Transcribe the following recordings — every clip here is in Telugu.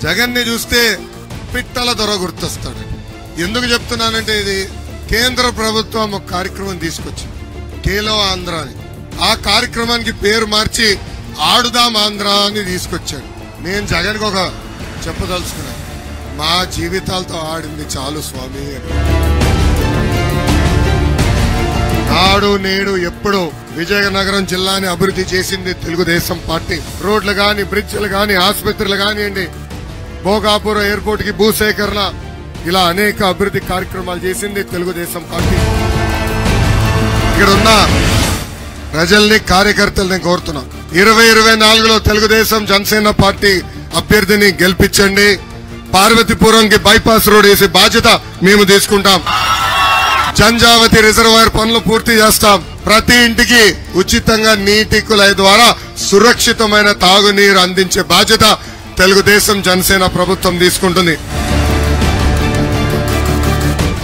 జగన్ ని చూస్తే పిట్టల దొర గుర్తొస్తాడు. ఎందుకు చెప్తున్నానంటే ఇది కేంద్ర ప్రభుత్వం ఒక కార్యక్రమం తీసుకొచ్చింది, ఖేలో ఆంధ్ర అని. ఆ కార్యక్రమానికి పేరు మార్చి ఆడుదాం ఆంధ్ర అని తీసుకొచ్చాడు. నేను జగన్ కి ఒక చెప్పదలుచుకున్నాను, మా జీవితాలతో ఆడింది చాలు స్వామి. నాడు నేడు ఎప్పుడు విజయనగరం జిల్లాని అభివృద్ధి చేసింది తెలుగుదేశం పార్టీ. రోడ్లు గాని, బ్రిడ్జ్లు గాని, ఆసుపత్రులు కానివ్వండి, భోగాపురం ఎయిర్పోర్ట్ కి భూసేకరణ, ఇలా అనేక అభివృద్ధి కార్యక్రమాలు చేసింది తెలుగుదేశం పార్టీ. ఇక్కడ ఉన్న ప్రజల్ని, కార్యకర్తల్ని కోరుతున్నా, 2024లో తెలుగుదేశం జనసేన పార్టీ అభ్యర్థిని గెలిపించండి. పార్వతీపురంకి బైపాస్ రోడ్ వేసే బాధ్యత మేము తీసుకుంటాం. జంజావతి రిజర్వాయర్ పనులు పూర్తి చేస్తాం. ప్రతి ఇంటికి ఉచితంగా నీటి కుళాయి ద్వారా సురక్షితమైన తాగునీరు అందించే బాధ్యత తెలుగుదేశం జనసేన ప్రభుత్వం తీసుకుంటుంది.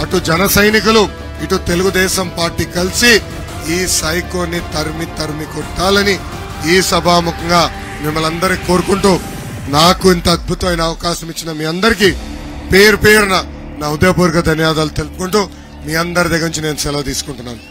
అటు జన సైనికులు, ఇటు తెలుగుదేశం పార్టీ కలిసి ఈ సైకోని తరిమి కొట్టాలని ఈ సభాముఖంగా మిమ్మల్ని అందరికీ కోరుకుంటూ, నాకు ఇంత అద్భుతమైన అవకాశం ఇచ్చిన మీ అందరికీ పేరు పేరున నా హృదయపూర్వక ధన్యవాదాలు తెలుపుకుంటూ మీ అందరి దగ్గర నుంచి నేను సెలవు తీసుకుంటున్నాను.